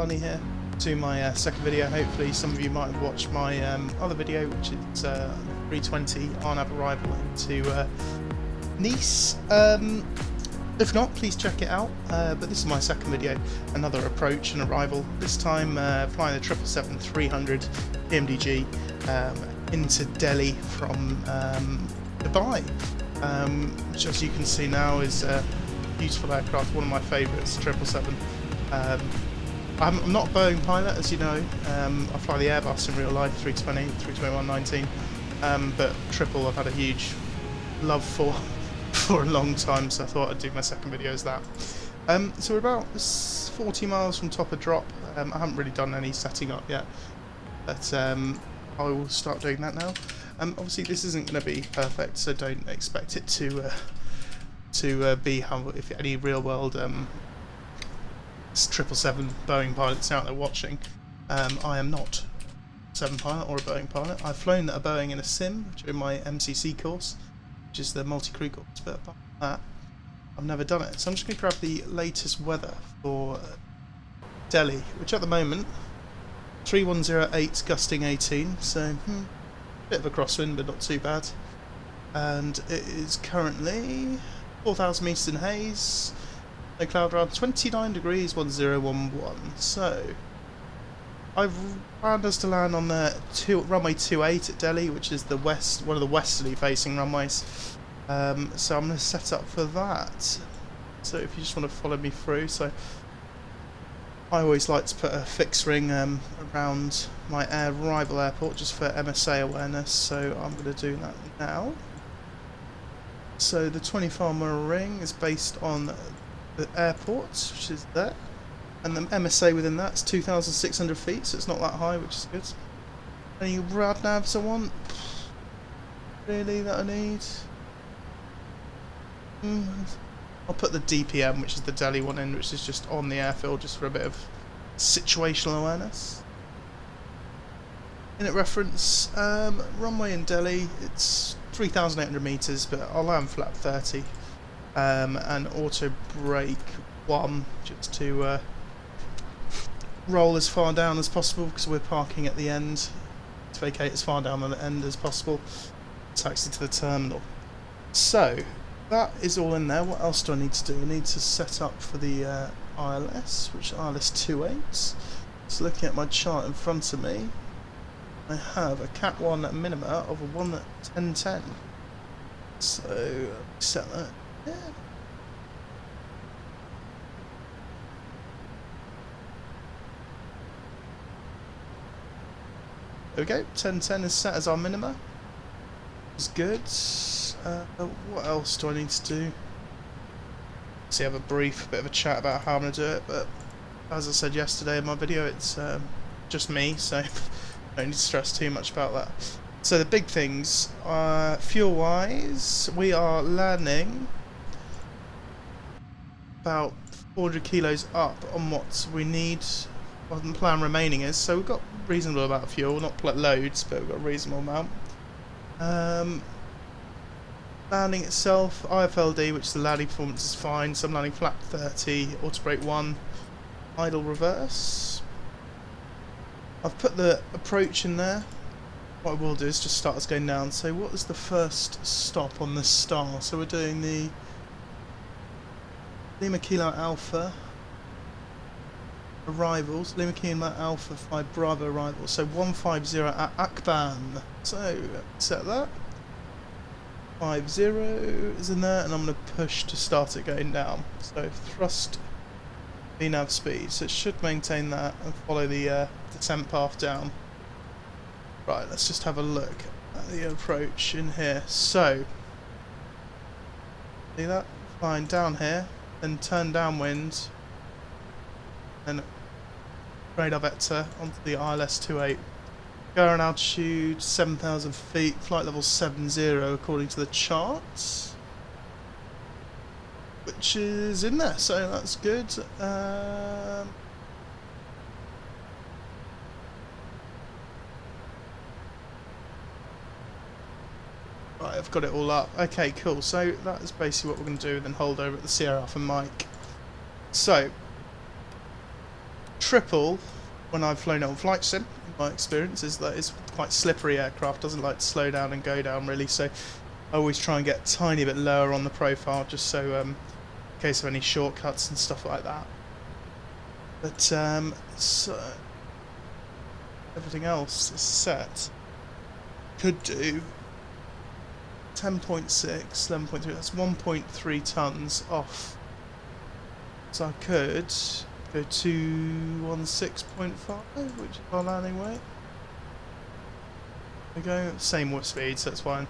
finally here to my second video. Hopefully some of you might have watched my other video, which is 320 on-app arrival into Nice. If not, please check it out. But this is my second video, another approach and arrival. This time flying the 777-300 PMDG into Delhi from Dubai, which as you can see now is a beautiful aircraft, one of my favourites, 777. I'm not a Boeing pilot, as you know. I fly the Airbus in real life, 320, 321-19, but triple I've had a huge love for a long time, so I thought I'd do my second video as that. So we're about 40 miles from top of drop. I haven't really done any setting up yet, but I will start doing that now. Obviously this isn't going to be perfect, so don't expect it to be how, if any real world 777 Boeing pilots out there watching. I am not a 7 pilot or a Boeing pilot. I've flown a Boeing in a sim during my MCC course, which is the multi-crew course, but apart from that, I've never done it. So I'm just going to grab the latest weather for Delhi, which at the moment 3108 gusting 18, so bit of a crosswind, but not too bad. And it is currently 4,000 metres in haze, no cloud around, 29 degrees 1011. So I've planned us to land on the runway 28 at Delhi, which is the west, one of the westerly facing runways. So I'm going to set up for that. So if you just want to follow me through, so I always like to put a fixed ring around my arrival airport just for MSA awareness, so I'm going to do that now. So the 24-mile ring is based on the airport, which is there, and the MSA within that is 2,600 feet, so it's not that high, which is good. Any rad navs I want? Really, that I need? I'll put the DPM, which is the Delhi one, in, which is just on the airfield, just for a bit of situational awareness. Init reference, runway in Delhi, it's 3,800 metres, but I'll land flap 30. And auto brake 1, just to roll as far down as possible, because we're parking at the end, to vacate as far down on the end as possible, taxi to the terminal. So that is all in there. What else do I need to do? I need to set up for the ILS, which ILS 28. So looking at my chart in front of me, I have a Cat 1 minima of a 1:10:10. So set that. Yeah. There we go. 10:10 is set as our minima. It's good. What else do I need to do? See, have a brief bit of a chat about how I'm going to do it, but as I said yesterday in my video, it's just me, so don't need to stress too much about that. So the big things, fuel-wise, we are landing about 400 kilos up on what we need, what the plan remaining is. So we've got a reasonable amount of fuel, not loads, but we've got a reasonable amount. Landing itself, IFLD, which is the landing performance, is fine. So I'm landing flap 30, auto brake 1, idle reverse. I've put the approach in there. What I will do is just start us going down. So what is the first stop on the star? So we're doing the Lima Kilo Alpha arrivals, Lima Kilo Alpha 5 Bravo arrivals. So 150 at Akban. So set that. 50 is in there, and I'm going to push to start it going down. So thrust VNAV speed, so it should maintain that and follow the descent path down. Right, let's just have a look at the approach in here. So, see that? Flying down here, then turn downwind, and radar vector onto the ILS 28. Current altitude 7,000 feet, flight level 70 according to the charts, which is in there, so that's good. Right, I've got it all up. Okay, cool. So that is basically what we're going to do, then hold over at the Sierra Alpha mic. So triple, when I've flown it on flight sim, my experience is that it's quite slippery aircraft, doesn't like to slow down and go down really, so I always try and get a tiny bit lower on the profile, just so in case of any shortcuts and stuff like that. But so everything else is set. Could do 10.6, 11.3, that's 1.3 tons off. So I could go to 16.5, which is our landing weight. There we go, same speed, so that's fine.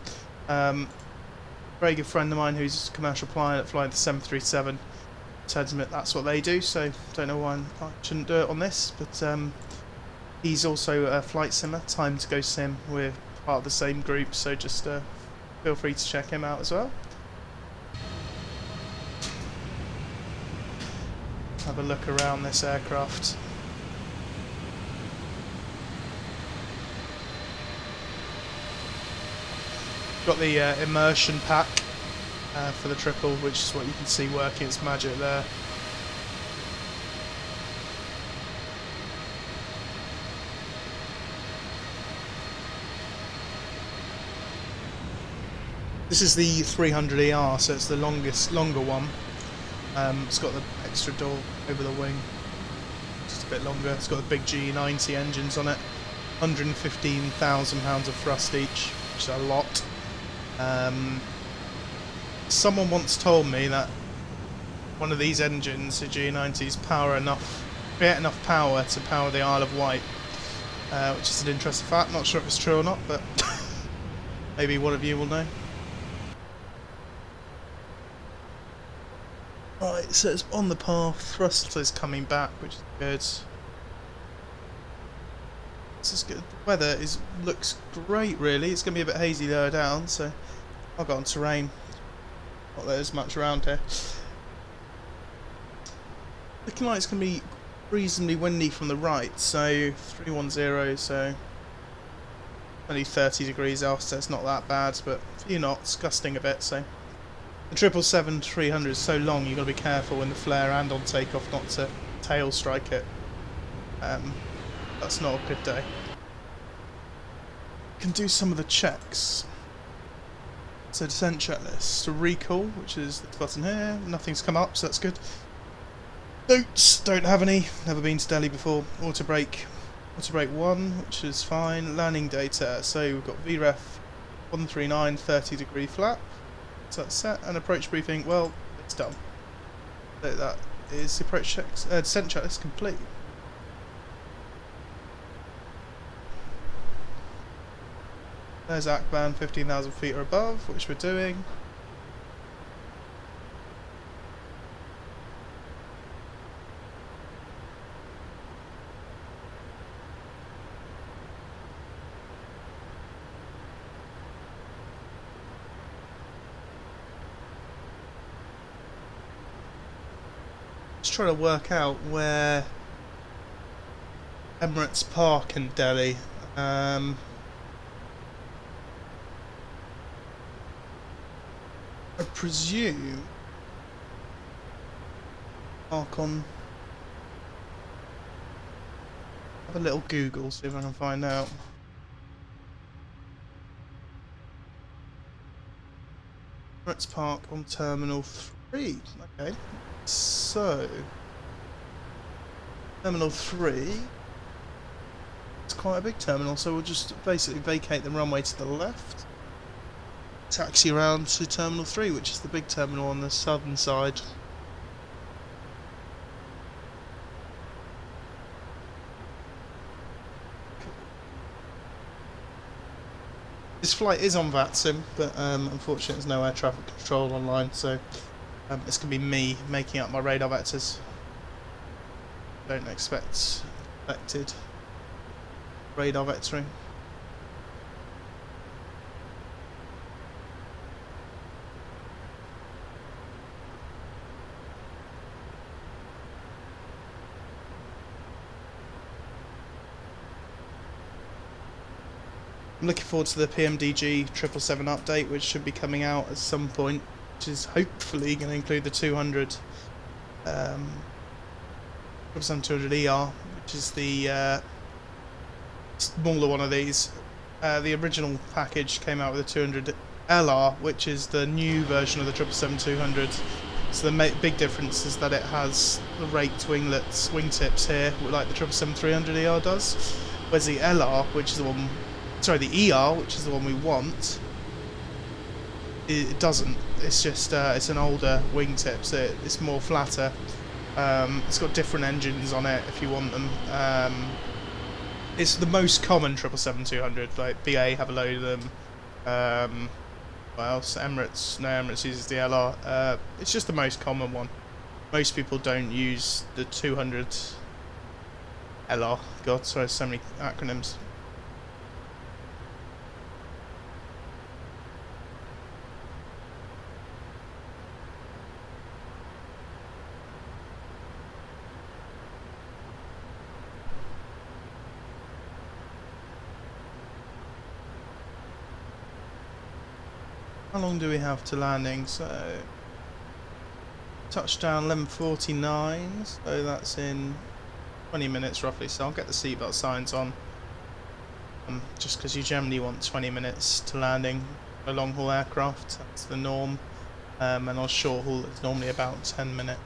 Very good friend of mine who's a commercial pilot flying the 737 said to me that's what they do, so don't know why I shouldn't do it on this, but he's also a flight simmer, Time to Go Sim. We're part of the same group, so just feel free to check him out as well. Have a look around this aircraft. Got the Immersion pack for the triple, which is what you can see working its magic there. This is the 300ER, so it's the longer one. It's got the extra door over the wing, just a bit longer. It's got the big G90 engines on it, 115,000 pounds of thrust each, which is a lot. Someone once told me that one of these engines, the G90s, create enough power to power the Isle of Wight, which is an interesting fact. Not sure if it's true or not, but maybe one of you will know. Right, so it's on the path, thrust is coming back, which is good. This is good. The weather looks great really, it's going to be a bit hazy lower down, so I've got on terrain. Not that there's much around here. Looking like it's going to be reasonably windy from the right, so 310, so only 30 degrees out, so it's not that bad, but a few knots, gusting a bit, so. The 777-300 is so long, you've got to be careful in the flare and on takeoff not to tail strike it. That's not a good day. Can do some of the checks. So descent checklist. So recall, which is the button here. Nothing's come up, so that's good. Notes, don't have any. Never been to Delhi before. Auto brake 1, which is fine. Landing data. So we've got VREF 139, 30 degree flap. So that's set, and approach briefing, well, it's done. So that is the approach checks, descent checklist complete. There's Akban, 15,000 feet or above, which we're doing. Trying to work out where Emirates Park in Delhi. I presume park on. Have a little Google, see if I can find out. Emirates Park on Terminal 3. Okay. So, Terminal 3, it's quite a big terminal, so we'll just basically vacate the runway to the left, taxi around to Terminal 3, which is the big terminal on the southern side. This flight is on Vatsim, but unfortunately there's no air traffic control online, so it's going to be me making up my radar vectors. Don't expect affected radar vectoring. I'm looking forward to the PMDG 777 update, which should be coming out at some point, which is hopefully going to include the 200 200ER. which is the smaller one of these. The original package came out with a 200 LR, which is the new version of the 777-200. So the big difference is that it has the raked winglets, wingtips here, like the 777-300ER does. Whereas the LR, which is the one, sorry, the ER, which is the one we want, it doesn't. It's just it's an older wingtip, so it's more flatter. It's got different engines on it if you want them. It's the most common 777-200. Like BA have a load of them. What else? Emirates. No, Emirates uses the LR. It's just the most common one. Most people don't use the 200 LR. God, sorry, so many acronyms. How long do we have to landing? So touchdown 11:49, so that's in 20 minutes roughly. So I'll get the seatbelt signs on, just because you generally want 20 minutes to landing a long haul aircraft. That's the norm, and on short haul it's normally about 10 minutes.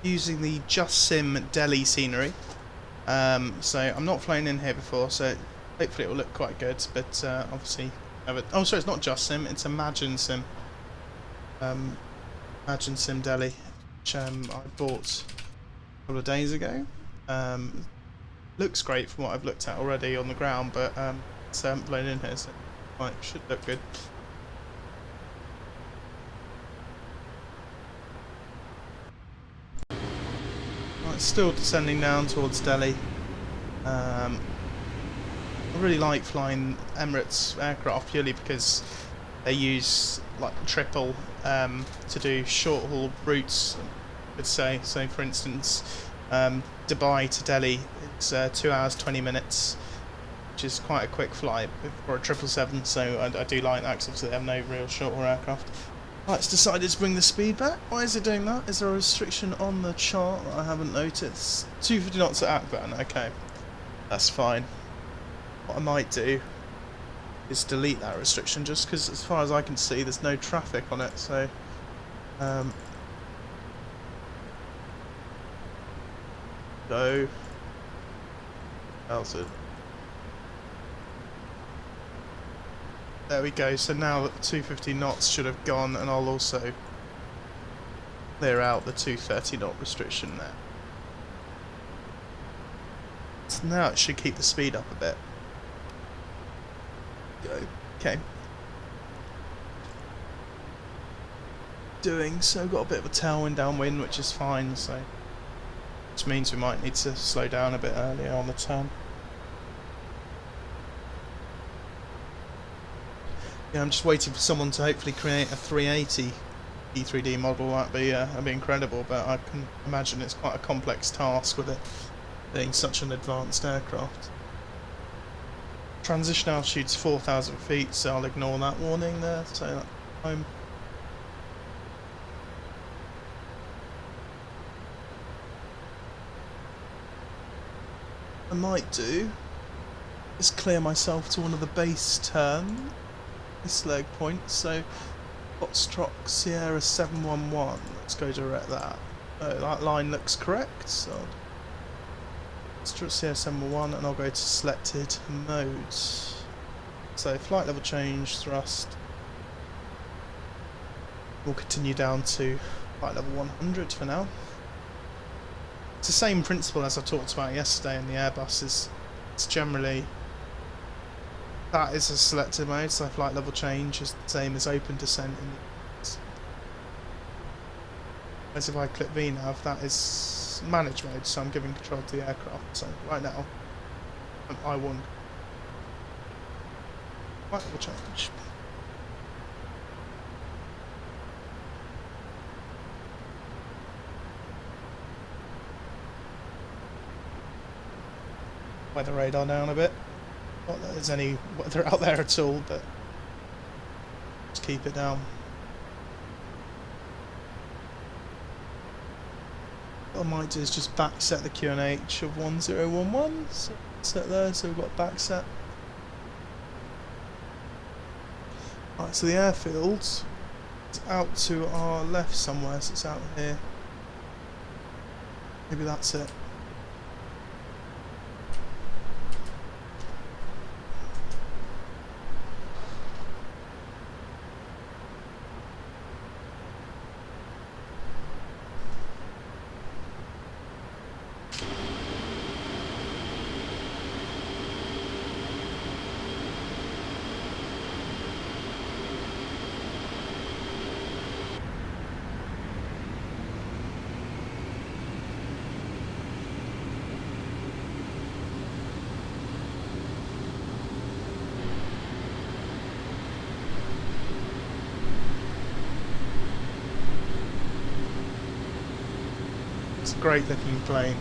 Using the Just Sim Delhi scenery, so I'm not flown in here before, so hopefully it will look quite good. But obviously, oh sorry, it's not Just Sim, it's Imaginesim. Imaginesim Delhi, which I bought a couple of days ago. Looks great from what I've looked at already on the ground, but so I haven't flown in here, so it should look good. It's still descending down towards Delhi. I really like flying Emirates aircraft purely because they use like triple to do short haul routes, I would say. So for instance, Dubai to Delhi, it's 2 hours 20 minutes, which is quite a quick flight for a 777, so I do like that because obviously they have no real short haul aircraft. Right, it's decided to bring the speed back. Why is it doing that? Is there a restriction on the chart that I haven't noticed? 250 knots at Akban, okay. That's fine. What I might do is delete that restriction, just because as far as I can see there's no traffic on it, so go altitude. There we go, so now that the 250 knots should have gone, and I'll also clear out the 230 knot restriction there. So now it should keep the speed up a bit. Go. Okay. Doing so, got a bit of a tailwind downwind, which is fine, so which means we might need to slow down a bit earlier on the turn. Yeah, I'm just waiting for someone to hopefully create a 380 P3D model. That'd be incredible, but I can imagine it's quite a complex task with it being such an advanced aircraft. Transition altitude's 4,000 feet, so I'll ignore that warning there. So that's home. I might do is clear myself to one of the base turns. This leg point, so Foxtrot Sierra 711, let's go direct that. That line looks correct, so Foxtrot Sierra 711, and I'll go to selected modes. So flight level change, thrust. We'll continue down to flight level 100 for now. It's the same principle as I talked about yesterday in the Airbuses. It's generally that is a selected mode, so flight level change is the same as open descent in the Whereas if I click VNav, that is It's manage mode, so I'm giving control to the aircraft. So right now, I'm I1. Right, we'll change. Weather radar down a bit. Not that there's any weather out there at all, but just keep it down. What I might do is just back set the QNH of 1011. So set there, so we've got back set. Right, so the airfield is out to our left somewhere, so it's out here. Maybe that's it. It's a great looking plane.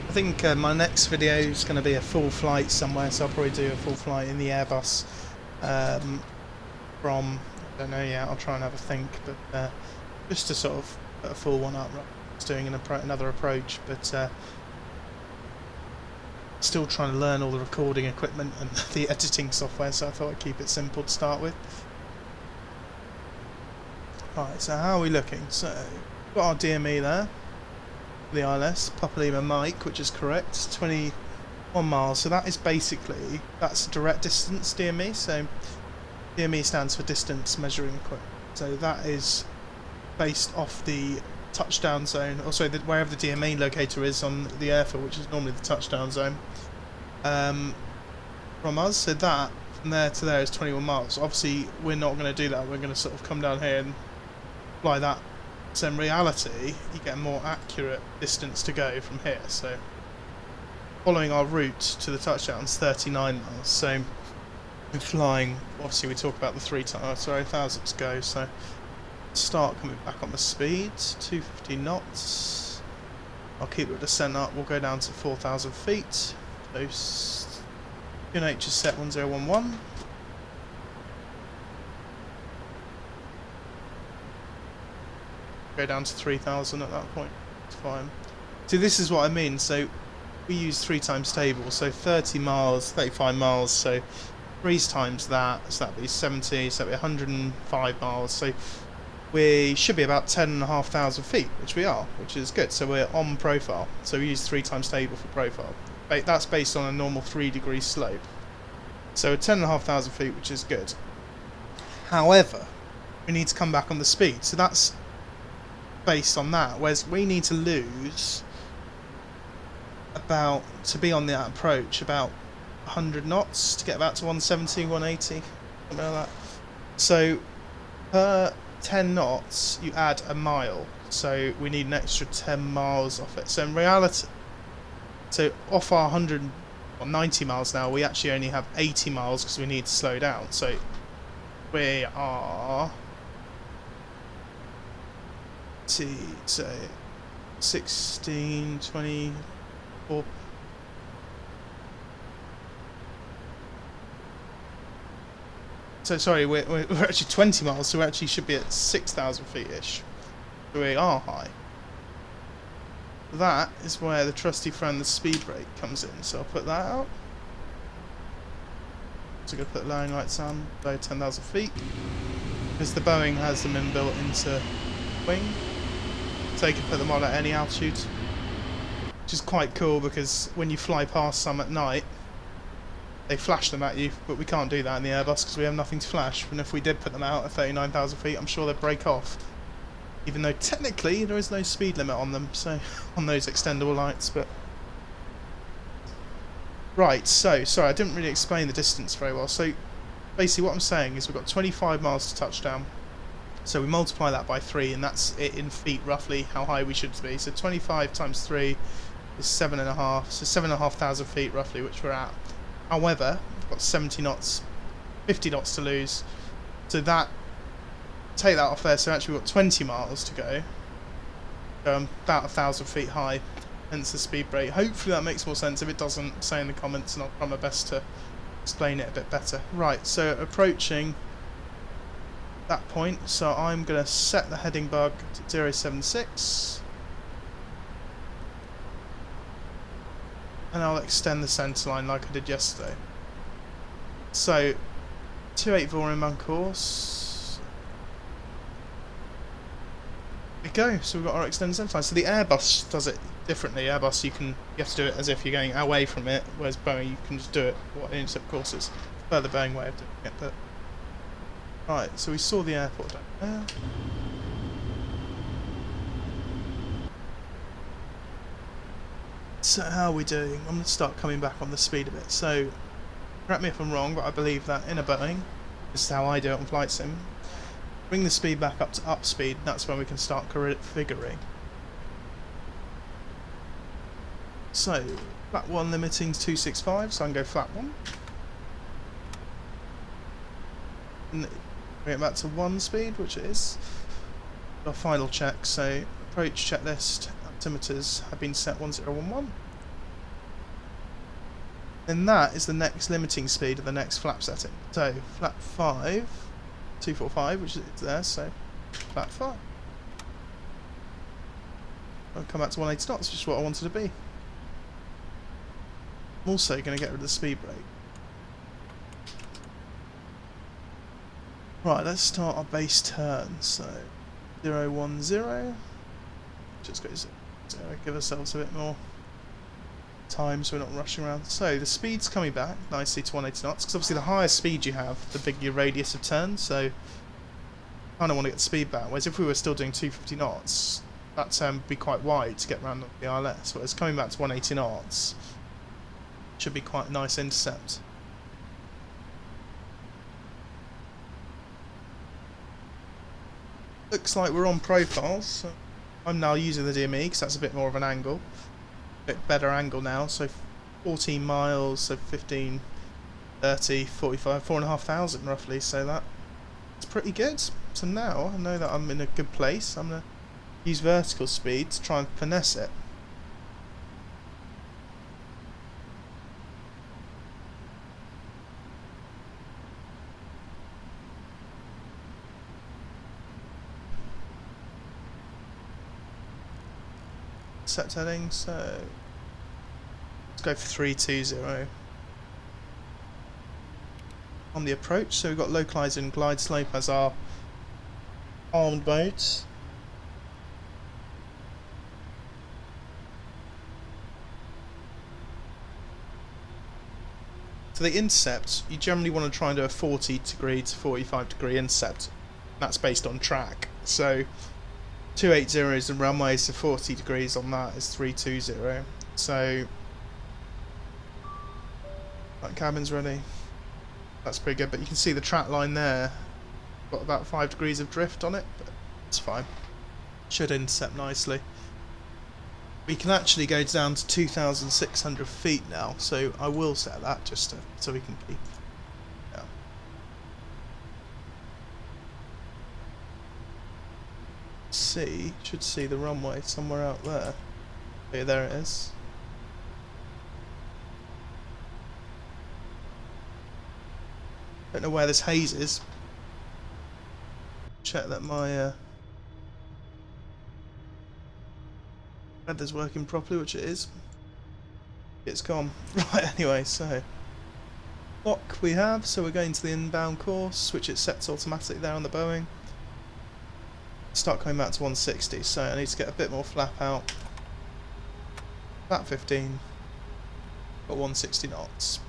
I think my next video is going to be a full flight somewhere, so I'll probably do a full flight in the Airbus from, I don't know yet, I'll try and have a think, but just to sort of put a full one up, right? Just doing another approach, but still trying to learn all the recording equipment and the editing software, so I thought I'd keep it simple to start with. Right, so how are we looking? So, we've got our DME there. The ILS, Papa Lima Mike, which is correct, 21 miles, so that is basically, that's direct distance DME, so DME stands for distance measuring equipment, so that is based off the touchdown zone, also wherever the DME locator is on the airfield, which is normally the touchdown zone from us, so that, from there to there is 21 miles, obviously we're not going to do that, we're going to sort of come down here and fly that. So in reality, you get a more accurate distance to go from here. So following our route to the touchdown is 39 miles. So we're flying, obviously we talk about the 3,000 go. So start coming back on the speed, 250 knots. I'll keep the descent up, we'll go down to 4,000 feet. So QNH is set 1011. Go down to 3,000 at that point. It's fine. See, this is what I mean. So we use 3 times stable. So 30 miles, 35 miles. So 3 times that. So that'd be 70. So that'd be 105 miles. So we should be about 10,500 feet, which we are, which is good. So we're on profile. So we use 3 times stable for profile. That's based on a normal 3-degree slope. So 10,500 feet, which is good. However, we need to come back on the speed. So that's based on that, whereas we need to lose about, to be on that approach, about 100 knots to get back to 170, 180, something like that. So per 10 knots you add a mile, so we need an extra 10 miles off it. So in reality, so off our 190 miles now, we actually only have 80 miles because we need to slow down. So we are, so 16, 24. So sorry, we're actually 20 miles, so we actually should be at 6,000 feet-ish. So we are high. That is where the trusty friend, the speed brake, comes in. So I'll put that out. So I'm going to put lowering lights on below 10,000 feet. Because the Boeing has them inbuilt into wing. So you can put them on at any altitude. which is quite cool because when you fly past some at night, they flash them at you, but we can't do that in the Airbus because we have nothing to flash. And if we did put them out at 39,000 feet, I'm sure they'd break off. Even though technically there is no speed limit on them, so on those extendable lights. But right, so sorry, I didn't really explain the distance very well. So basically what I'm saying is we've got 25 miles to touchdown. So we multiply that by 3, and that's it in feet roughly how high we should be. So 25 times 3 is 7.5, so 7,500 feet roughly, which we're at. However, we've got 70 knots, 50 knots to lose. So that, take that off there, so actually we've got 20 miles to go. About 1,000 feet high, hence the speed break. Hopefully that makes more sense. If it doesn't, say in the comments and I'll try my best to explain it a bit better. Right, so approaching that point, so I'm going to set the heading bug to 076 and I'll extend the centre line like I did yesterday. So 284 in on course. There we go, so we've got our extended centre line. So the Airbus does it differently. Airbus you have to do it as if you're going away from it, whereas Boeing you can just do it what intercept courses. Further Boeing way of doing it, but right, so we saw the airport down there. So how are we doing? I'm going to start coming back on the speed a bit. So, correct me if I'm wrong, but I believe that in a Boeing, this is how I do it on Flight Sim, bring the speed back up to up speed, that's when we can start configuring. So, flat 1 limiting is 265, so I can go flat 1. And bring it back to 1 speed, which it is. Our final check, so approach checklist, altimeters have been set 1011. And that is the next limiting speed of the next flap setting. So flap 5, 245, which is there, so flap 5. I'll come back to 180 knots, which is what I wanted to be. I'm also going to get rid of the speed brake. Right, let's start our base turn. So 010. Just go 0, give ourselves a bit more time so we're not rushing around. So the speed's coming back nicely to 180 knots, because obviously the higher speed you have, the bigger your radius of turn, so I kind of want to get the speed back. Whereas if we were still doing 250 knots, that turn would be quite wide to get around the ILS, whereas coming back to 180 knots should be quite a nice intercept. Looks like we're on profiles, so I'm now using the DME because that's a bit more of an angle. A bit better angle now, so 14 miles, so 15, 30, 45, 4,500 roughly, so that's pretty good. So now I know that I'm in a good place. I'm going to use vertical speed to try and finesse it. Set heading, so let's go for 320 on the approach. So we've got localizer and glide slope as our armed modes. So the intercept, you generally want to try and do a 40 degree to 45 degree intercept. That's based on track. So 280 is the runway, so 40 degrees on that is 320. So that cabin's ready. That's pretty good, but you can see the track line there. Got about 5 degrees of drift on it, but it's fine. Should intercept nicely. We can actually go down to 2,600 feet now, so I will set that just so we can keep. Yeah. Should see the runway somewhere out there. Okay, there it is. Don't know where this haze is. Check that my weather's working properly, which it is. It's gone. Right, anyway, so lock we have, so we're going to the inbound course, which it sets automatically there on the Boeing. Start coming back to 160, so I need to get a bit more flap out. Flat 15. Got 160 knots.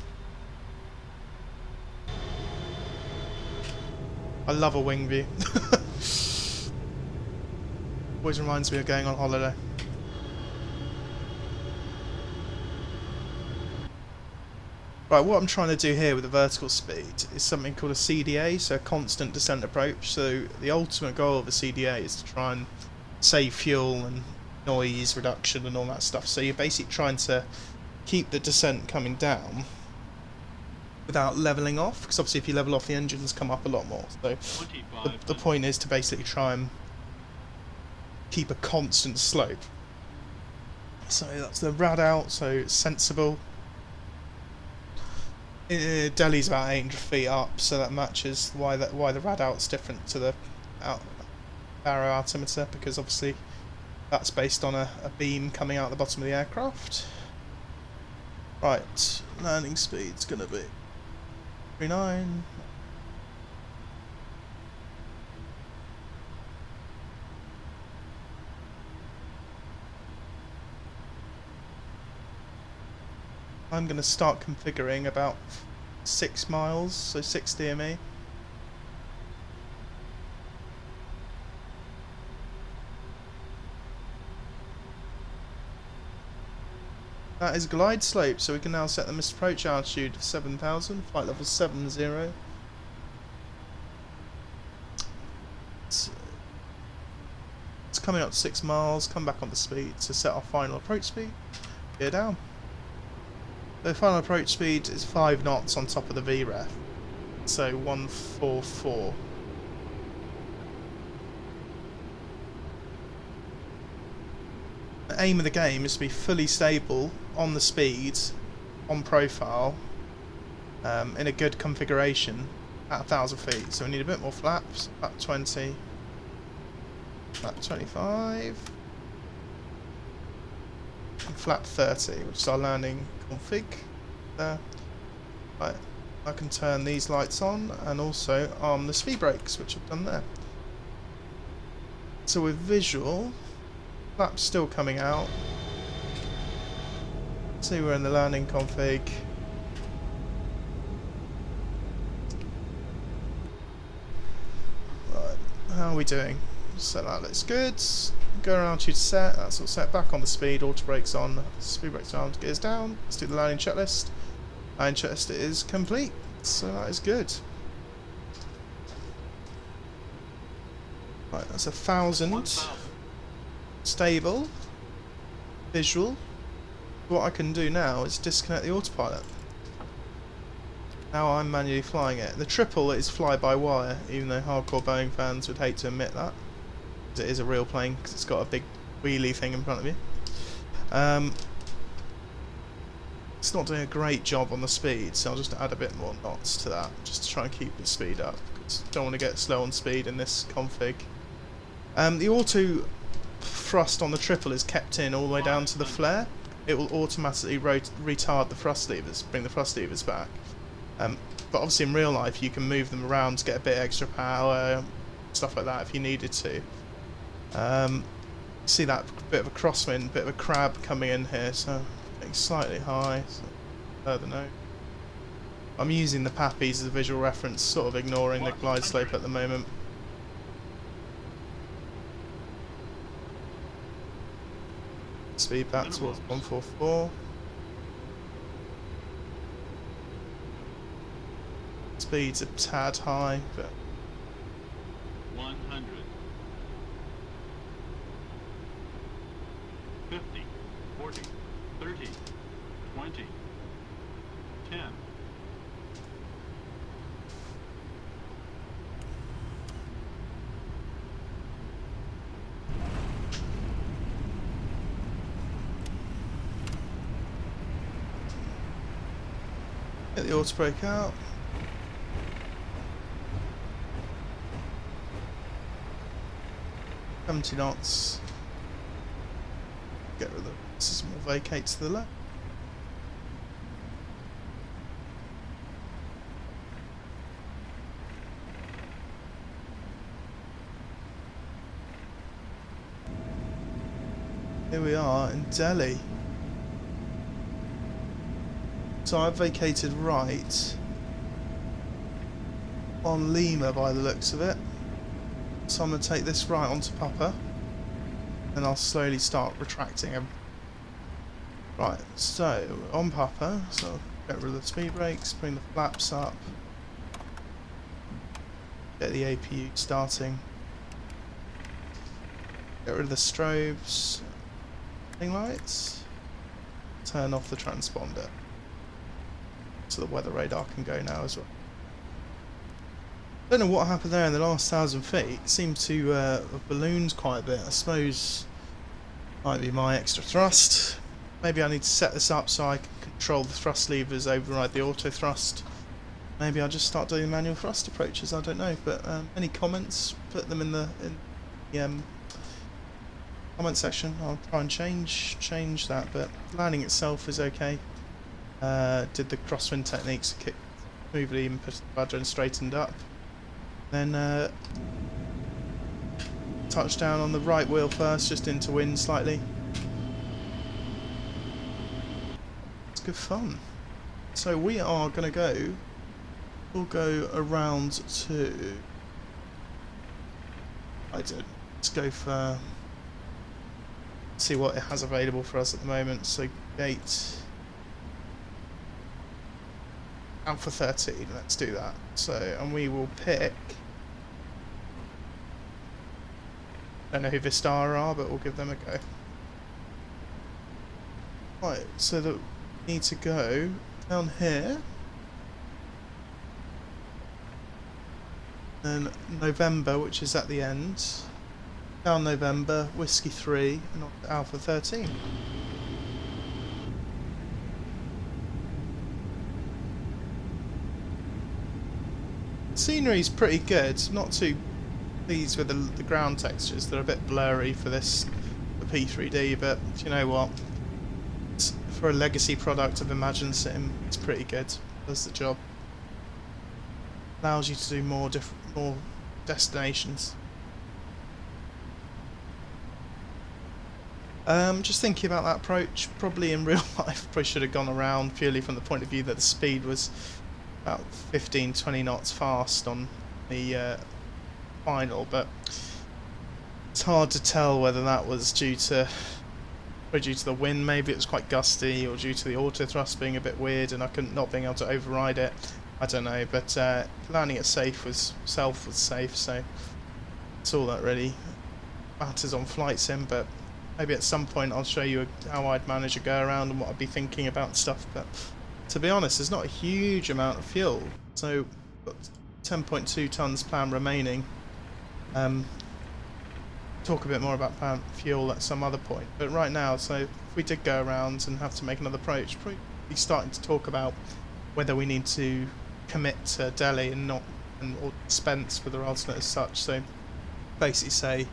I love a wing view. Always reminds me of going on holiday. Right, what I'm trying to do here with the vertical speed is something called a CDA, so a constant descent approach. So the ultimate goal of a CDA is to try and save fuel and noise reduction and all that stuff. So you're basically trying to keep the descent coming down without levelling off, because obviously if you level off the engines come up a lot more. So the point is to basically try and keep a constant slope. So that's the rad out, so it's sensible. Delhi's about 800 feet up, so that matches why the rad out's different to the barrow altimeter, because obviously that's based on a beam coming out the bottom of the aircraft. Right, landing speed's gonna be 39. I'm going to start configuring about 6 miles, so 6 DME. That is glide slope, so we can now set the missed approach altitude of 7,000, flight level 70. It's coming up to 6 miles, come back on the speed to set our final approach speed. Gear down. The final approach speed is 5 knots on top of the VREF, so 144. The aim of the game is to be fully stable on the speed, on profile, in a good configuration at 1,000 feet. So we need a bit more flaps, flap 20, flap 25. Flap 30, which is our landing config there. Right, I can turn these lights on and also arm the speed brakes, which I've done there. So with visual, flap's still coming out. See, we're in the landing config. Right, how are we doing? So that looks good. Go around to set, that's all set. Back on the speed, auto brakes on, speed brakes on, gears down. Let's do the landing checklist. Landing checklist is complete, so that is good. Right, that's 1,000. Stable. Visual. What I can do now is disconnect the autopilot. Now I'm manually flying it. The triple is fly-by-wire, even though hardcore Boeing fans would hate to admit that. It is a real plane because it's got a big wheelie thing in front of you. It's not doing a great job on the speed, so I'll just add a bit more knots to that just to try and keep the speed up, because I don't want to get slow on speed in this config. The auto thrust on the triple is kept in all the way down to the flare. It will automatically retard the thrust levers, bring the thrust levers back. But obviously in real life you can move them around to get a bit extra power, stuff like that if you needed to. See that bit of a crosswind, bit of a crab coming in here, so getting slightly high, so further note. I'm using the Pappies as a visual reference, sort of ignoring the glide slope at the moment. Speed back towards 144. Speed's a tad high, but 100. 50, 40, 30, 20, 10. Get the auto brake out. Empty knots. Get rid of this is more vacate to the left. Here we are in Delhi. So I've vacated right on Lima by the looks of it. So I'm going to take this right onto Papa, and I'll slowly start retracting him. Right, so on Papa, so get rid of the speed brakes, bring the flaps up, get the APU starting, get rid of the strobes, running lights, turn off the transponder, so the weather radar can go now as well. Don't know what happened there in the last 1,000 feet. It seemed to have ballooned quite a bit. I suppose might be my extra thrust. Maybe I need to set this up so I can control the thrust levers, override the auto thrust. Maybe I'll just start doing manual thrust approaches. I don't know. But any comments? Put them in the comment section. I'll try and change that. But landing itself is okay. Did the crosswind techniques, kicked smoothly and put the rudder and straightened up. Then touch down on the right wheel first, just into wind slightly. It's good fun. So we are going to go, we'll go around to, let's go for, see what it has available for us at the moment. So gate Alpha 13, let's do that. So, and we will pick, I don't know who Vistara are, but we'll give them a go. Right, so that we need to go down here. Then November, which is at the end. Down November, Whiskey 3, and on to Alpha 13. Scenery's pretty good, not too pleased with the ground textures. They're a bit blurry for this, the P3D, but you know what? For a legacy product of Imaginesim, it's pretty good. Does the job. Allows you to do more destinations. Just thinking about that approach, probably in real life, probably should have gone around purely from the point of view that the speed was about 15-20 knots fast on the final, but it's hard to tell whether that was due to the wind. Maybe it was quite gusty, or due to the auto thrust being a bit weird and I couldn't, not being able to override it. I don't know, but landing it safe was safe, so that's all that really matters on flight sim. But maybe at some point I'll show you how I'd manage a go around and what I'd be thinking about stuff. But to be honest, there's not a huge amount of fuel, so got 10.2 tons plan remaining. Talk a bit more about plan fuel at some other point, but right now, so if we did go around and have to make another approach, probably be starting to talk about whether we need to commit to Delhi and not, or dispense with the alternate as such. So basically say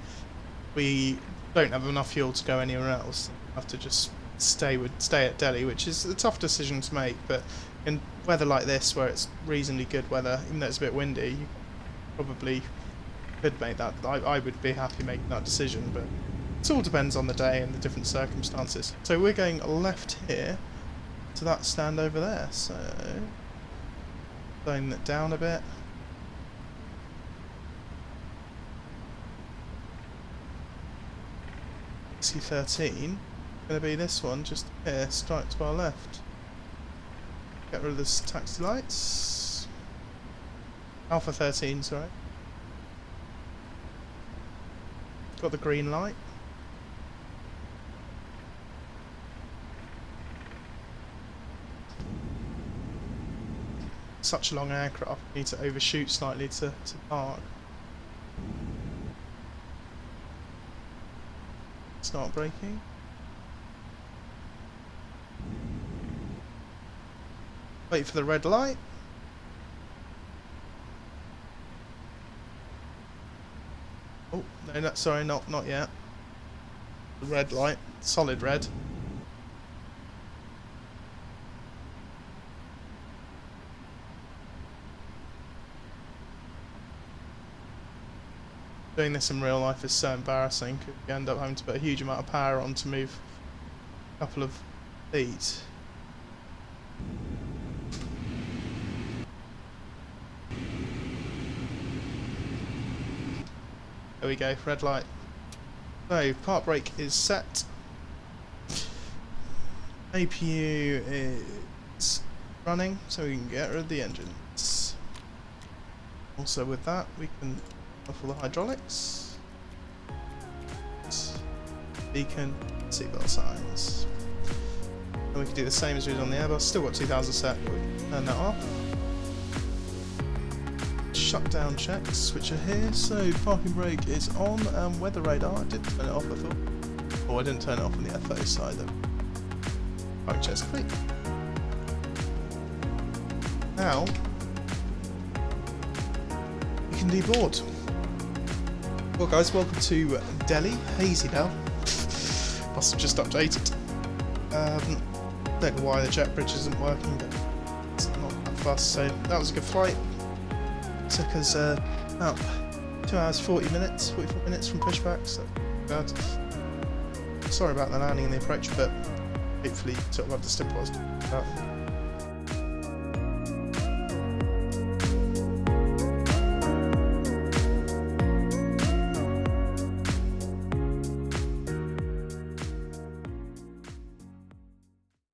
we don't have enough fuel to go anywhere else, have to just stay at Delhi, which is a tough decision to make. But in weather like this, where it's reasonably good weather, even though it's a bit windy, you probably could make that. I would be happy making that decision, but it all depends on the day and the different circumstances. So we're going left here to that stand over there, so slowing that down a bit. C13 going to be this one just here, straight to our left. Get rid of this taxi lights. Alpha 13, sorry. Got the green light. Such a long aircraft, need to overshoot slightly to park. Start braking. Wait for the red light. Oh, no, sorry, not yet. The red light, solid red. Doing this in real life is so embarrassing. You end up having to put a huge amount of power on to move a couple of feet. There we go, red light. So, park brake is set. APU is running, so we can get rid of the engines. Also with that, we can off all the hydraulics. Beacon, seatbelt signs. And we can do the same as we did on the Airbus. Still got 2000 set, but we can turn that off. Shutdown checks, which are here. So parking brake is on, and weather radar. I did turn it off, I thought. Oh, I didn't turn it off on the FO side though. Parking check's complete. Now we can deboard. Well, guys, welcome to Delhi, hazy now. Must have just updated. Don't know why the jet bridge isn't working, but it's not that fast. So that was a good flight. Took us about 2 hours 44 minutes from pushback, so bad. Sorry about the landing and the approach, but hopefully you sort of understood what I was talking about.